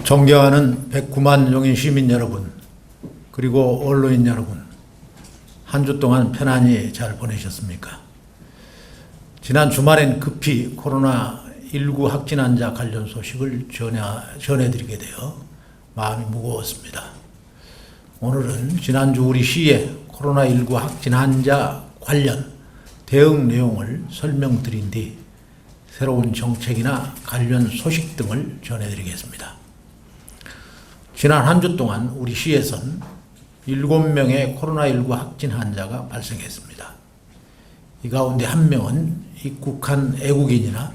존경하는 109만 용인 시민 여러분, 그리고 언론인 여러분, 한 주 동안 편안히 잘 보내셨습니까? 지난 주말엔 급히 코로나19 확진 환자 관련 소식을 전해드리게 되어 마음이 무거웠습니다. 오늘은 지난주 우리 시의 코로나19 확진 환자 관련 대응 내용을 설명드린 뒤 새로운 정책이나 관련 소식 등을 전해드리겠습니다. 지난 한 주 동안 우리 시에선 7명의 코로나19 확진 환자가 발생했습니다. 이 가운데 1명은 입국한 외국인이나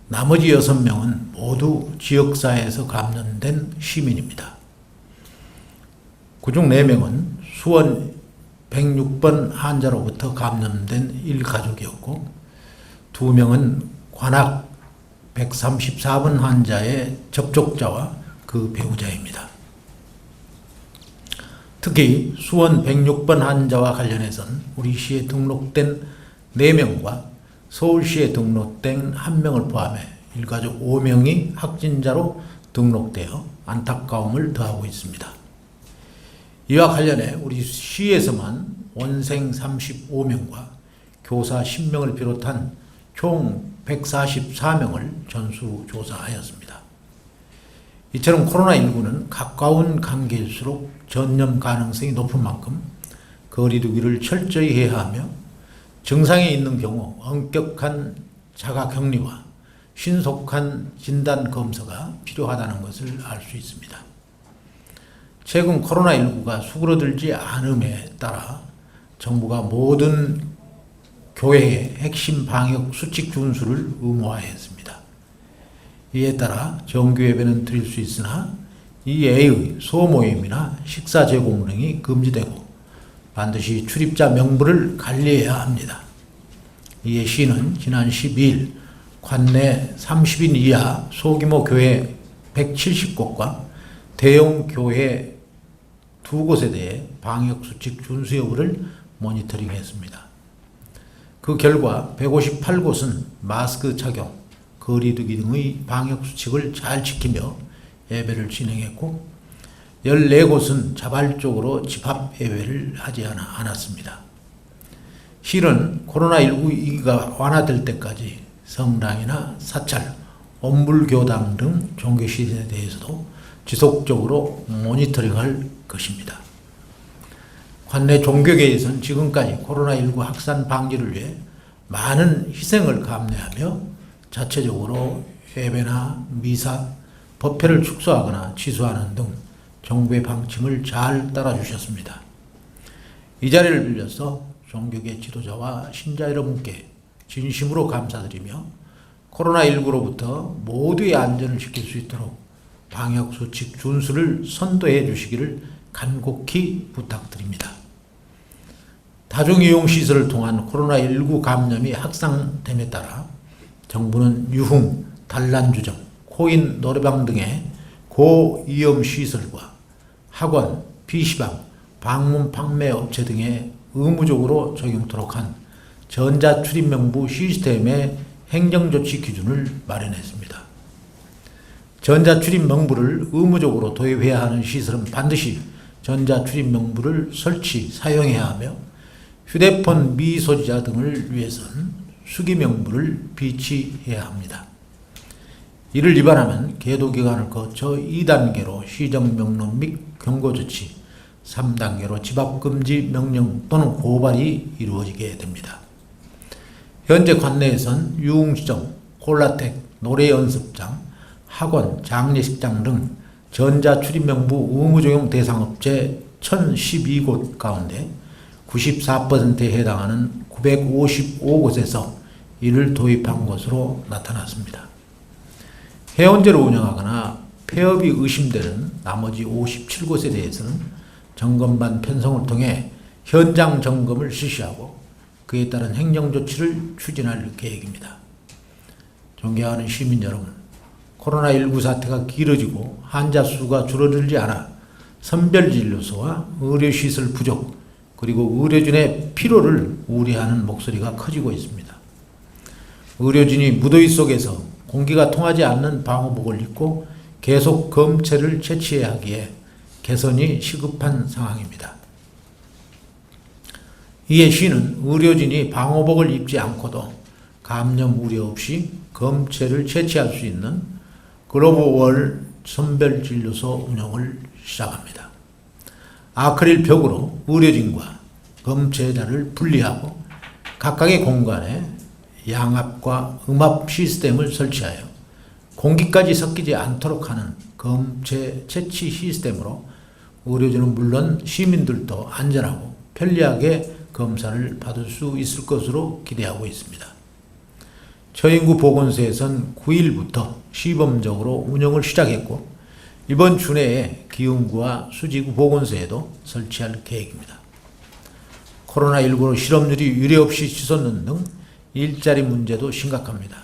나머지 6명은 모두 지역사회에서 감염된 시민입니다. 그중 4명은 수원 106번 환자로부터 감염된 일가족이었고 2명은 관악 134번 환자의 접촉자와 그 배우자입니다. 특히 수원 106번 환자와 관련해서는 우리 시에 등록된 4명과 서울시에 등록된 1명을 포함해 일가족 5명이 확진자로 등록되어 안타까움을 더하고 있습니다. 이와 관련해 우리 시에서만 원생 35명과 교사 10명을 비롯한 총 144명을 전수조사하였습니다. 이처럼 코로나19는 가까운 관계일수록 전염 가능성이 높은 만큼 거리두기를 철저히 해야 하며 증상이 있는 경우 엄격한 자가격리와 신속한 진단검사가 필요하다는 것을 알 수 있습니다. 최근 코로나19가 수그러들지 않음에 따라 정부가 모든 교회의 핵심 방역 수칙 준수를 의무화했습니다. 이에 따라 정규 예배는 드릴 수 있으나 이 외의 소모임이나 식사 제공 등이 금지되고 반드시 출입자 명부를 관리해야 합니다. 이에 시는 지난 12일 관내 30인 이하 소규모 교회 170곳과 대형 교회 2곳에 대해 방역수칙 준수 여부를 모니터링했습니다. 그 결과 158곳은 마스크 착용, 거리두기 등의 방역수칙을 잘 지키며 예배를 진행했고 14곳은 자발적으로 집합 예배를 하지 않았습니다. 실은 코로나19 위기가 완화될 때까지 성당이나 사찰, 온불교당 등 종교시설에 대해서도 지속적으로 모니터링할 것입니다. 관내 종교계에서는 지금까지 코로나19 확산 방지를 위해 많은 희생을 감내하며 자체적으로 예배나 미사, 법회를 축소하거나 취소하는 등 정부의 방침을 잘 따라주셨습니다. 이 자리를 빌려서 종교계 지도자와 신자 여러분께 진심으로 감사드리며 코로나19로부터 모두의 안전을 지킬 수 있도록 방역수칙 준수를 선도해 주시기를 간곡히 부탁드립니다. 다중이용시설을 통한 코로나19 감염이 확산됨에 따라 정부는 유흥, 단란주점, 코인 노래방 등의 고위험시설과 학원, PC방, 방문 판매 업체 등에 의무적으로 적용토록 한 전자출입명부 시스템의 행정조치 기준을 마련했습니다. 전자출입명부를 의무적으로 도입해야 하는 시설은 반드시 전자출입명부를 설치, 사용해야 하며 휴대폰 미소지자 등을 위해서는 수기명부를 비치해야 합니다. 이를 위반하면 계도기관을 거쳐 2단계로 시정명령 및 경고조치, 3단계로 집합금지 명령 또는 고발이 이루어지게 됩니다. 현재 관내에선 유흥시점, 콜라텍, 노래연습장, 학원, 장례식장 등 전자출입명부 의무적용 대상업체 1012곳 가운데 94%에 해당하는 955곳에서 이를 도입한 것으로 나타났습니다. 해운제로 운영하거나 폐업이 의심되는 나머지 57곳에 대해서는 점검반 편성을 통해 현장 점검을 실시하고 그에 따른 행정조치를 추진할 계획입니다. 존경하는 시민 여러분, 코로나19 사태가 길어지고 환자 수가 줄어들지 않아 선별진료소와 의료시설 부족 그리고 의료진의 피로를 우려하는 목소리가 커지고 있습니다. 의료진이 무더위 속에서 공기가 통하지 않는 방호복을 입고 계속 검체를 채취해야 하기에 개선이 시급한 상황입니다. 이에 시는 의료진이 방호복을 입지 않고도 감염 우려 없이 검체를 채취할 수 있는 글로벌 선별진료소 운영을 시작합니다. 아크릴 벽으로 의료진과 검체자를 분리하고 각각의 공간에 양압과 음압 시스템을 설치하여 공기까지 섞이지 않도록 하는 검체 채취 시스템으로 의료진은 물론 시민들도 안전하고 편리하게 검사를 받을 수 있을 것으로 기대하고 있습니다. 처인구 보건소에선 9일부터 시범적으로 운영을 시작했고 이번 주 내에 기흥구와 수지구 보건소에도 설치할 계획입니다. 코로나19로 실업률이 유례없이 치솟는 등 일자리 문제도 심각합니다.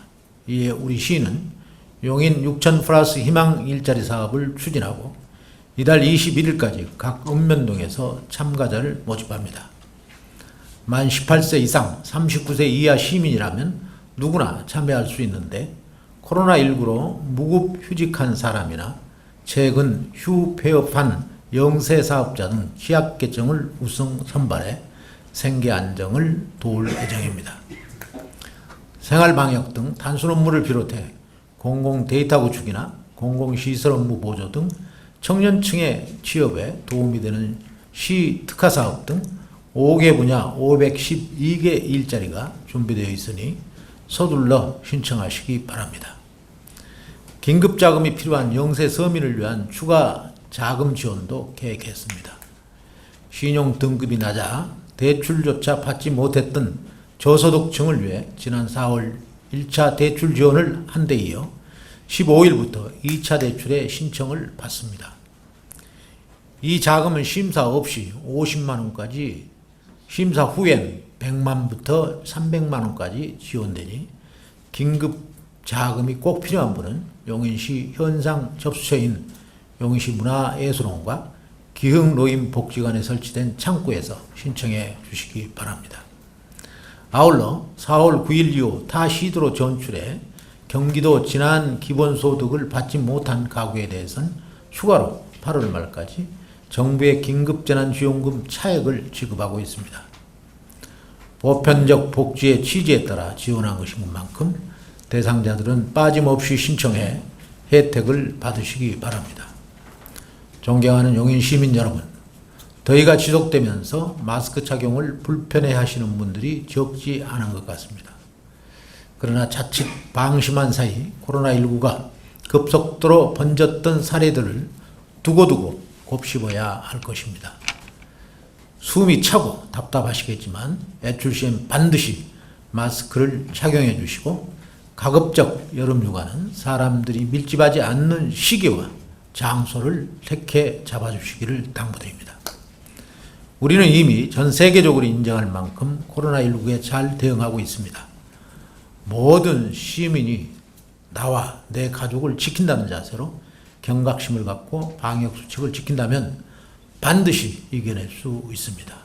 이에 우리 시는 용인 6천 플러스 희망 일자리 사업을 추진하고 이달 21일까지 각 읍면동에서 참가자를 모집합니다. 만 18세 이상 39세 이하 시민이라면 누구나 참여할 수 있는데 코로나19로 무급휴직한 사람이나 최근 휴폐업한 영세사업자 등 취약계층을 우선 선발해 생계 안정을 도울 예정입니다. 생활방역 등 단순 업무를 비롯해 공공 데이터 구축이나 공공시설 업무 보조 등 청년층의 취업에 도움이 되는 시 특화사업 등 5개 분야 512개 일자리가 준비되어 있으니 서둘러 신청하시기 바랍니다. 긴급자금이 필요한 영세 서민을 위한 추가 자금 지원도 계획했습니다. 신용 등급이 낮아 대출조차 받지 못했던 저소득층을 위해 지난 4월 1차 대출 지원을 한 데 이어 15일부터 2차 대출의 신청을 받습니다. 이 자금은 심사 없이 50만 원까지, 심사 후엔 100만부터 300만 원까지 지원되니 긴급 자금이 꼭 필요한 분은 용인시 현상 접수처인 용인시 문화예술원과 기흥노인복지관에 설치된 창구에서 신청해 주시기 바랍니다. 아울러 4월 9일 이후 타 시도로 전출해 경기도 지난 기본소득을 받지 못한 가구에 대해서는 추가로 8월 말까지 정부의 긴급재난지원금 차액을 지급하고 있습니다. 보편적 복지의 취지에 따라 지원한 것인 만큼 대상자들은 빠짐없이 신청해 혜택을 받으시기 바랍니다. 존경하는 용인 시민 여러분, 더위가 지속되면서 마스크 착용을 불편해 하시는 분들이 적지 않은 것 같습니다. 그러나 자칫 방심한 사이 코로나19가 급속도로 번졌던 사례들을 두고두고 곱씹어야 할 것입니다. 숨이 차고 답답하시겠지만 애출 시엔 반드시 마스크를 착용해 주시고 가급적 여름휴가는 사람들이 밀집하지 않는 시기와 장소를 택해 잡아주시기를 당부드립니다. 우리는 이미 전 세계적으로 인정할 만큼 코로나19에 잘 대응하고 있습니다. 모든 시민이 나와 내 가족을 지킨다는 자세로 경각심을 갖고 방역수칙을 지킨다면 반드시 이겨낼 수 있습니다.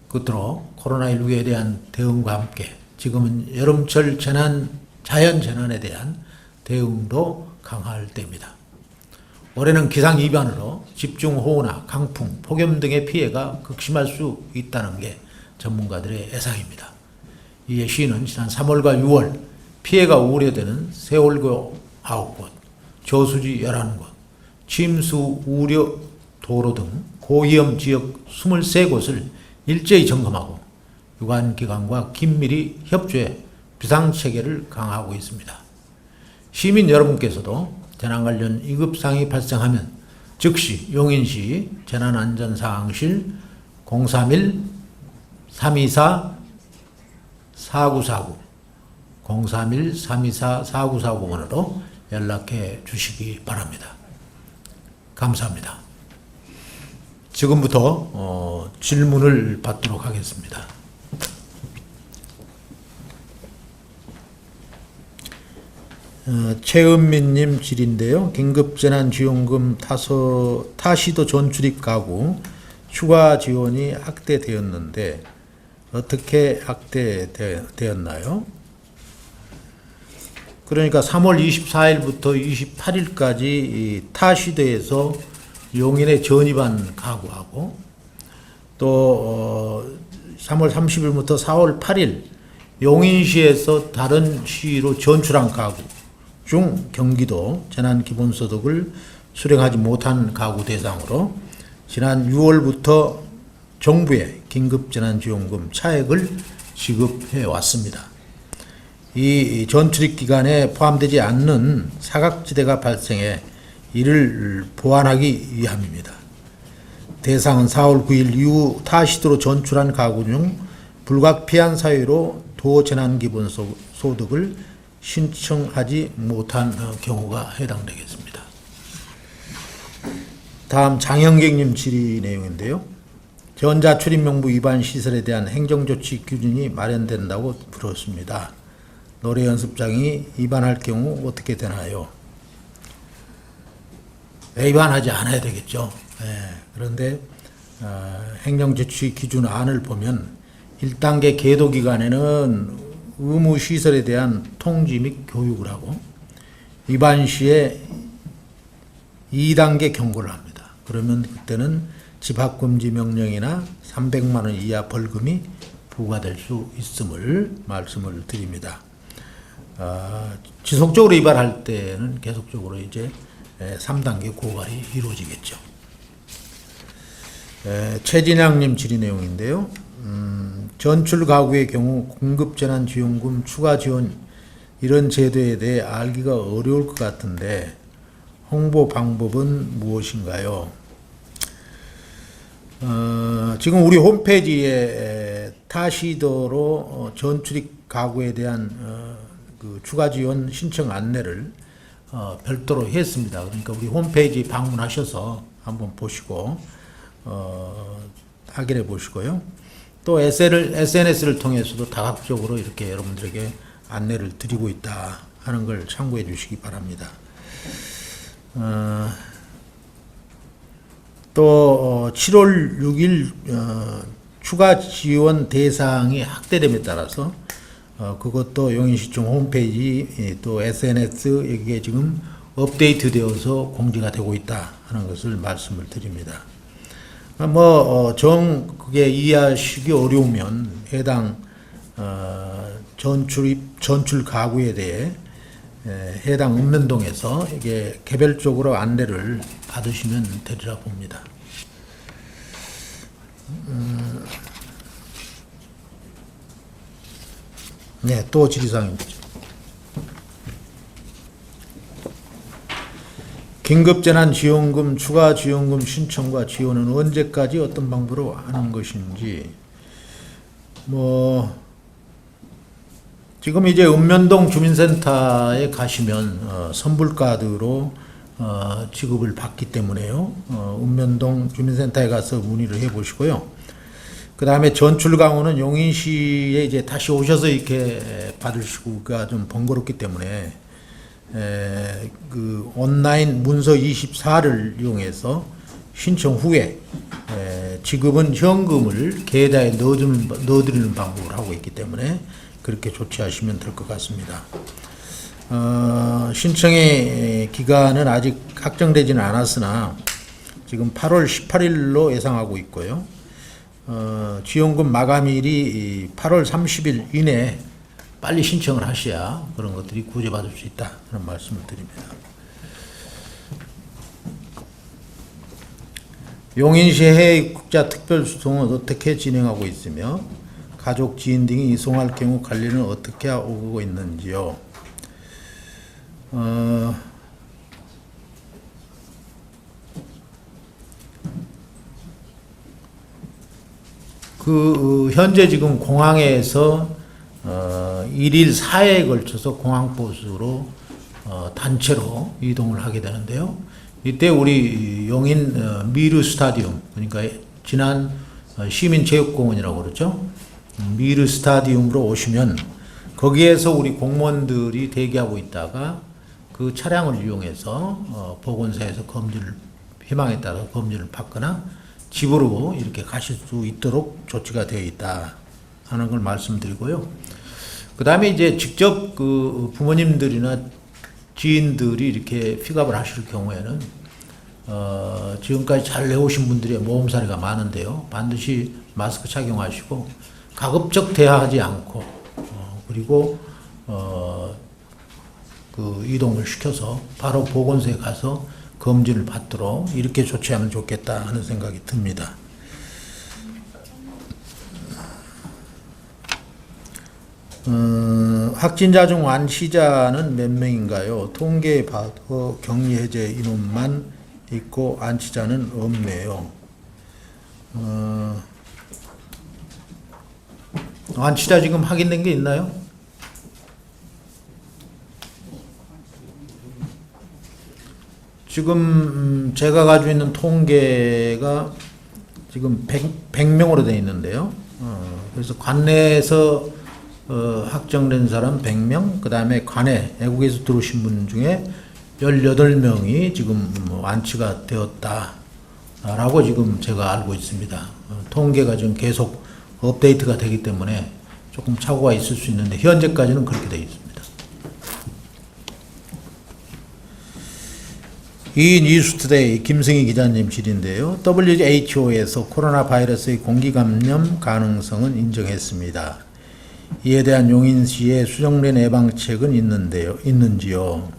끝으로 코로나19에 대한 대응과 함께 지금은 여름철 자연재난에 대한 대응도 강화할 때입니다. 올해는 기상이변으로 집중호우나 강풍, 폭염 등의 피해가 극심할 수 있다는 게 전문가들의 예상입니다. 이에 시는 지난 3월과 6월 피해가 우려되는 세월교 9곳, 저수지 11곳, 침수 우려 도로 등 고위험 지역 23곳을 일제히 점검하고 유관기관과 긴밀히 협조해 비상체계를 강화하고 있습니다. 시민 여러분께서도 재난 관련 위급상황이 발생하면 즉시 용인시 재난안전상황실 031-324-4949 031-324-4949번으로 연락해 주시기 바랍니다. 감사합니다. 지금부터 질문을 받도록 하겠습니다. 최은민님 질인데요. 긴급재난지원금 타시도 전출입 가구 추가 지원이 확대되었는데 어떻게 확대되었나요? 그러니까 3월 24일부터 28일까지 타 시대에서 용인에 전입한 가구하고 또 3월 30일부터 4월 8일 용인시에서 다른 시로 전출한 가구 중 경기도 재난기본소득을 수령하지 못한 가구 대상으로 지난 6월부터 정부의 긴급재난지원금 차액을 지급해 왔습니다. 이 전출입 기간에 포함되지 않는 사각지대가 발생해 이를 보완하기 위함입니다. 대상은 4월 9일 이후 타시도로 전출한 가구 중 불가피한 사유로 도재난기본소득을 신청하지 못한 경우가 해당되겠습니다. 다음 장영객님 질의 내용인데요. 전자출입명부 위반 시설에 대한 행정조치 규준이 마련된다고 들었습니다. 노래 연습장이 위반할 경우 어떻게 되나요? 위반하지 않아야 되겠죠. 그런데 행정조치 기준안을 보면 1단계 계도 기간에는 의무 시설에 대한 통지 및 교육을 하고 위반 시에 2단계 경고를 합니다. 그러면 그때는 집합금지 명령이나 300만 원 이하 벌금이 부과될 수 있음을 말씀을 드립니다. 지속적으로 위반할 때는 계속적으로 이제 3단계 고발이 이루어지겠죠. 최진양님 질의 내용인데요. 전출 가구의 경우 공급재난지원금 추가 지원 이런 제도에 대해 알기가 어려울 것 같은데 홍보 방법은 무엇인가요? 지금 우리 홈페이지에 타시도로 전출입 가구에 대한 그 추가 지원 신청 안내를 별도로 했습니다. 그러니까 우리 홈페이지 방문하셔서 한번 보시고 확인해 보시고요. 또 SNS를 통해서도 다각적으로 이렇게 여러분들에게 안내를 드리고 있다 하는 걸 참고해 주시기 바랍니다. 또 7월 6일 추가 지원 대상이 확대됨에 따라서 그것도 용인시청 홈페이지 또 SNS 여기에 지금 업데이트 되어서 공지가 되고 있다 하는 것을 말씀을 드립니다. 그게 이해하시기 어려우면 해당 전출 가구에 대해 해당 읍면동에서 이게 개별적으로 안내를 받으시면 되리라 봅니다. 네, 또 질의사항입니다. 긴급재난지원금 추가 지원금 신청과 지원은 언제까지 어떤 방법으로 하는 것인지 지금 이제 읍면동 주민센터에 가시면 선불카드로 지급을 받기 때문에요. 읍면동 주민센터에 가서 문의를 해 보시고요. 그 다음에 전출 강호는 용인시에 이제 다시 오셔서 이렇게 받으시고가 좀 번거롭기 때문에 그 온라인 문서 24를 이용해서 신청 후에 지급은 현금을 계좌에 넣어드리는 방법을 하고 있기 때문에 그렇게 조치하시면 될 것 같습니다. 신청의 기간은 아직 확정되지는 않았으나 지금 8월 18일로 예상하고 있고요. 지원금 마감일이 8월 30일 이내에 빨리 신청을 하셔야 그런 것들이 구제받을 수 있다 하는 말씀을 드립니다. 용인시 해외국자 특별수송은 어떻게 진행하고 있으며 가족, 지인 등이 이송할 경우 관리는 어떻게 하고 있는지요? 현재 지금 공항에서 1일 4회에 걸쳐서 공항버스로 단체로 이동을 하게 되는데요. 이때 우리 용인 미르 스타디움, 그러니까 지난 시민체육공원이라고 그러죠. 미르 스타디움으로 오시면 거기에서 우리 공무원들이 대기하고 있다가 그 차량을 이용해서 보건소에서 희망에 따라 검진을 받거나 집으로 이렇게 가실 수 있도록 조치가 되어 있다 하는 걸 말씀드리고요. 그 다음에 이제 직접 그 부모님들이나 지인들이 이렇게 픽업을 하실 경우에는 지금까지 잘 해오신 분들의 모험 사례가 많은데요. 반드시 마스크 착용하시고 가급적 대화하지 않고 그리고 그 이동을 시켜서 바로 보건소에 가서 검진을 받도록 이렇게 조치하면 좋겠다 하는 생각이 듭니다. 확진자 중 완치자는 몇 명인가요? 통계에 봐도 격리 해제 인원만 있고 완치자는 없네요. 완치자 지금 확인된 게 있나요? 지금 제가 가지고 있는 통계가 지금 100명으로 되어 있는데요. 그래서 관내에서 확정된 사람 100명, 그 다음에 관내 외국에서 들어오신 분 중에 18명이 지금 완치가 되었다라고 지금 제가 알고 있습니다. 통계가 지금 계속 업데이트가 되기 때문에 조금 착오가 있을 수 있는데 현재까지는 그렇게 되어 있습니다. 이 뉴스투데이 김승희 기자님 질인데요. WHO에서 코로나 바이러스의 공기 감염 가능성은 인정했습니다. 이에 대한 용인시의 수정된 예방책은 있는지요?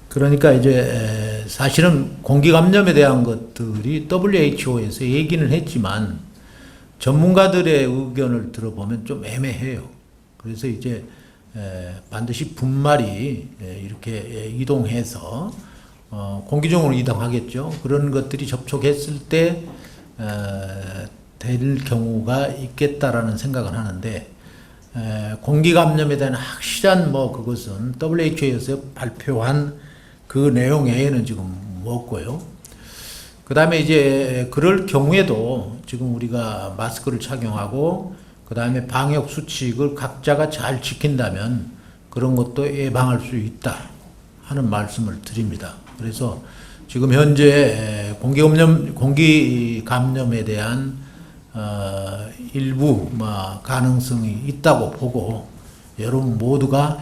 그러니까 이제 사실은 공기 감염에 대한 것들이 WHO에서 얘기는 했지만 전문가들의 의견을 들어보면 좀 애매해요. 그래서 이제 반드시 분말이 이렇게 이동해서 공기중으로 이동하겠죠. 그런 것들이 접촉했을 때 될 경우가 있겠다라는 생각을 하는데 공기 감염에 대한 확실한 그것은 WHO에서 발표한 그 내용 외에는 지금 없고요. 그 다음에 이제 그럴 경우에도 지금 우리가 마스크를 착용하고 그 다음에 방역 수칙을 각자가 잘 지킨다면 그런 것도 예방할 수 있다 하는 말씀을 드립니다. 그래서 지금 현재 공기 감염에 대한 일부 가능성이 있다고 보고 여러분 모두가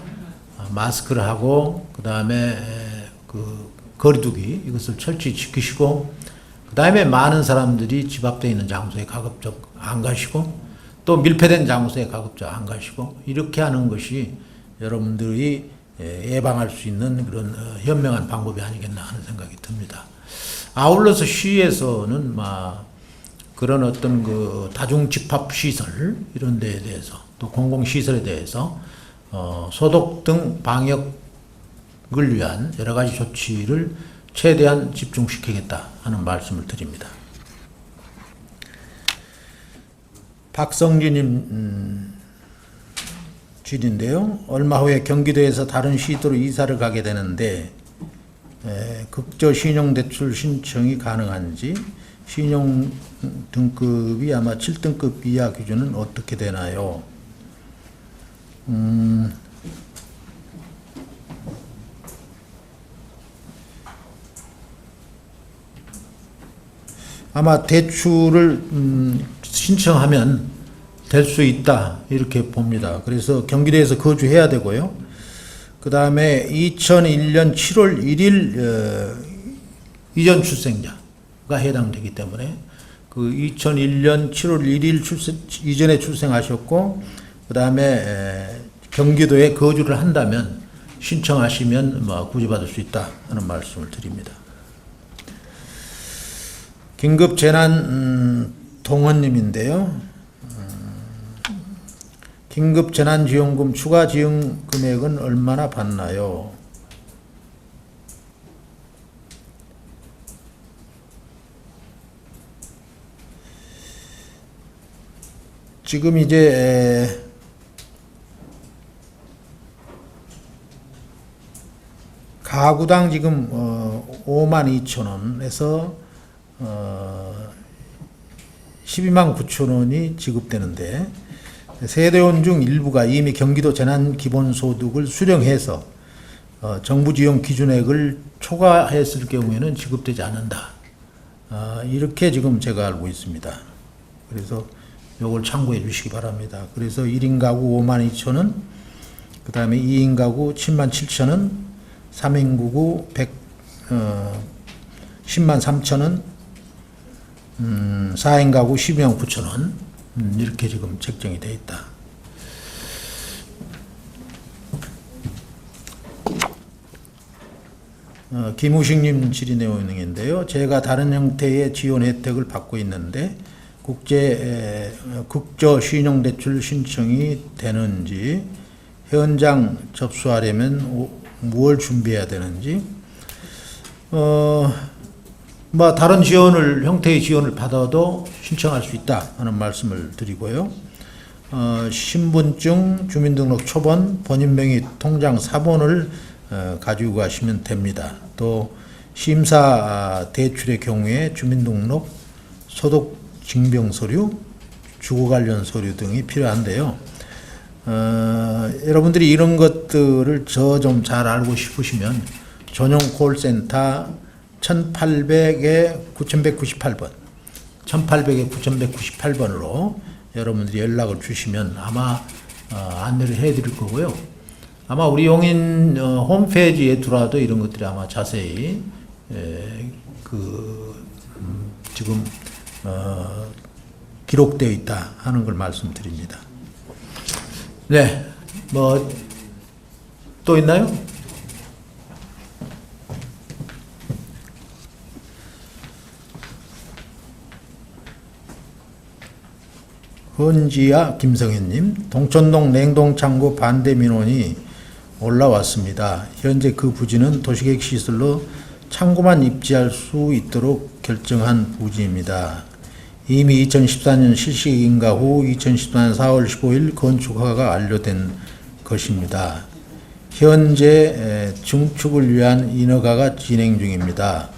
마스크를 하고 그 다음에 그 거리두기 이것을 철저히 지키시고 그 다음에 많은 사람들이 집합되어 있는 장소에 가급적 안 가시고 또 밀폐된 장소에 가급적 안 가시고 이렇게 하는 것이 여러분들이 예방할 수 있는 그런 현명한 방법이 아니겠나 하는 생각이 듭니다. 아울러서 시에서는 그런 어떤 그 다중 집합 시설 이런 데에 대해서 또 공공 시설에 대해서 소독 등 방역을 위한 여러 가지 조치를 최대한 집중시키겠다 하는 말씀을 드립니다. 박성진님 질인데요. 얼마 후에 경기도에서 다른 시도로 이사를 가게 되는데 극저 신용대출 신청이 가능한지 신용 등급이 아마 7등급 이하 기준은 어떻게 되나요? 아마 대출을 신청하면 될 수 있다 이렇게 봅니다. 그래서 경기도에서 거주해야 되고요. 그 다음에 2001년 7월 1일 이전 출생자가 해당되기 때문에 그 2001년 7월 1일 이전에 출생하셨고 그 다음에 경기도에 거주를 한다면 신청하시면 구제받을 수 있다 하는 말씀을 드립니다. 긴급재난 동원님인데요. 긴급재난지원금 추가 지원 금액은 얼마나 받나요? 지금 이제 가구당 지금 52,000원에서 129,000원이 지급되는데 세대원 중 일부가 이미 경기도 재난기본소득을 수령해서 정부 지원 기준액을 초과했을 경우에는 지급되지 않는다. 이렇게 지금 제가 알고 있습니다. 그래서 요걸 참고해 주시기 바랍니다. 그래서 1인 가구 52,000원, 그 다음에 2인 가구 107,000원, 3인 가구 103,000원, 4인 가구 129,000원, 이렇게 지금 책정이 되어 있다. 김우식님 질의 내용인데요. 제가 다른 형태의 지원 혜택을 받고 있는데 국저 신용대출 신청이 되는지, 현장 접수하려면 무엇을 준비해야 되는지, 뭐 다른 형태의 지원을 받아도 신청할 수 있다 하는 말씀을 드리고요. 신분증, 주민등록 초본, 본인명의 통장 사본을 가지고 가시면 됩니다. 또 심사 대출의 경우에 주민등록, 소득 증빙 서류, 주거 관련 서류 등이 필요한데요. 여러분들이 이런 것들을 저 좀 잘 알고 싶으시면 전용 콜센터 1800에 9198번, 1800에 9198번으로 여러분들이 연락을 주시면 아마 안내를 해드릴 거고요. 아마 우리 용인 홈페이지에 들어와도 이런 것들이 아마 자세히 지금 기록되어 있다 하는 걸 말씀드립니다. 네, 뭐 또 있나요? 헌지야 김성현님, 동천동 냉동창고 반대 민원이 올라왔습니다. 현재 그 부지는 도시계획시설로 창고만 입지할 수 있도록 결정한 부지입니다. 이미 2014년 실시 인가 후 2014년 4월 15일 건축허가가 완료된 것입니다. 현재 증축을 위한 인허가가 진행 중입니다.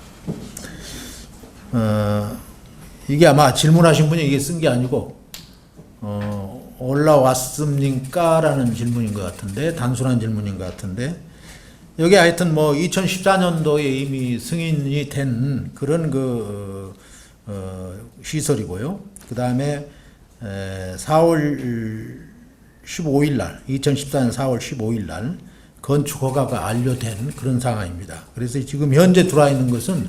이게 아마 질문하신 분이 이게 쓴 게 아니고 올라왔습니까? 라는 질문인 것 같은데, 단순한 질문인 것 같은데, 여기 하여튼 뭐 2014년도에 이미 승인이 된 그런 시설이고요. 그 다음에 4월 15일 날, 2014년 4월 15일 날 건축 허가가 완료된 그런 상황입니다. 그래서 지금 현재 들어와 있는 것은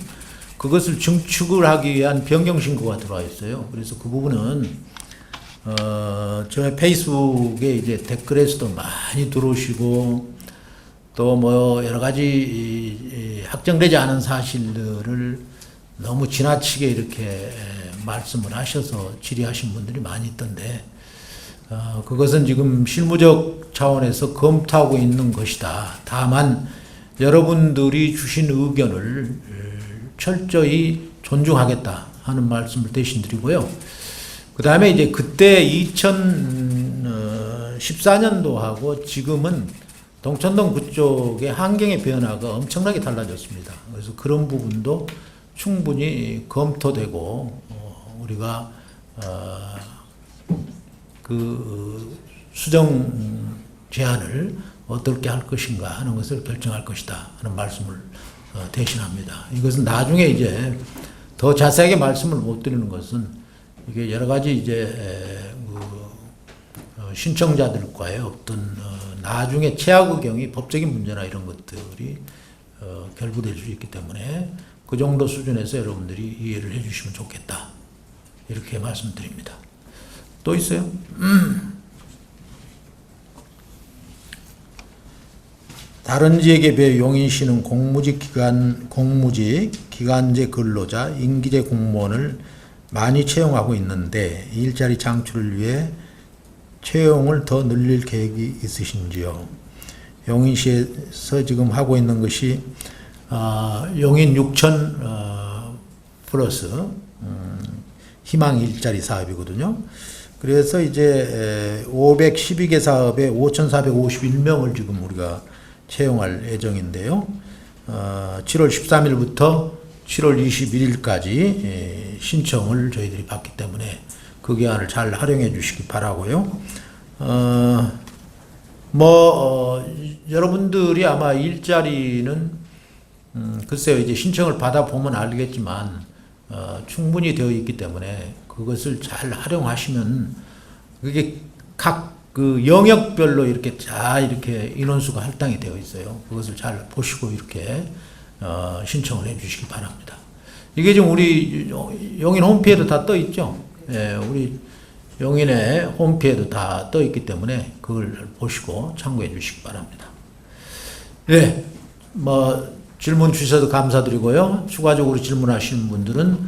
그것을 증축을 하기 위한 변경 신고가 들어와 있어요. 그래서 그 부분은 저희 페이스북에 이제 댓글에서도 많이 들어오시고, 또 뭐 여러 가지 확정되지 않은 사실들을 너무 지나치게 이렇게 말씀을 하셔서 질의하신 분들이 많이 있던데, 그것은 지금 실무적 차원에서 검토하고 있는 것이다. 다만 여러분들이 주신 의견을 철저히 존중하겠다 하는 말씀을 대신 드리고요. 그 다음에 이제 그때 2014년도하고 지금은 동천동 그쪽의 환경의 변화가 엄청나게 달라졌습니다. 그래서 그런 부분도 충분히 검토되고, 우리가 그 수정 제한을 어떻게 할 것인가 하는 것을 결정할 것이다 하는 말씀을 대신합니다. 이것은 나중에 이제 더 자세하게 말씀을 못 드리는 것은, 이게 여러 가지 이제 신청자들과의 어떤 나중에 최악 의경이 법적인 문제나 이런 것들이 결부될 수 있기 때문에 그 정도 수준에서 여러분들이 이해를 해주시면 좋겠다, 이렇게 말씀드립니다. 또 있어요? 다른 지역에 비해 용인시는 공무직, 기간제 근로자, 임기제 공무원을 많이 채용하고 있는데 일자리 창출을 위해 채용을 더 늘릴 계획이 있으신지요? 용인시에서 지금 하고 있는 것이 용인 6천 플러스 희망 일자리 사업이거든요. 그래서 이제 512개 사업에 5,451명을 지금 우리가 채용할 예정인데요. 7월 13일부터 7월 21일까지 신청을 저희들이 받기 때문에 그 기한을 잘 활용해 주시기 바라고요. 여러분들이 아마 일자리는 글쎄요, 이제 신청을 받아보면 알겠지만 충분히 되어 있기 때문에 그것을 잘 활용하시면 그게 각 그 영역별로 이렇게 잘 이렇게 인원수가 할당이 되어 있어요. 그것을 잘 보시고 이렇게 신청을 해 주시기 바랍니다. 이게 지금 우리 용인 홈페이지에도 다 떠 있죠. 예, 우리 용인의 홈페이지에도 다 떠 있기 때문에 그걸 보시고 참고해 주시기 바랍니다. 네, 뭐 질문 주셔서 감사드리고요. 추가적으로 질문하시는 분들은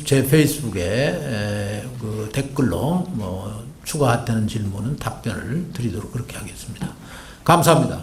제 페이스북에 그 댓글로 뭐 추가되는 질문은 답변을 드리도록 그렇게 하겠습니다. 감사합니다.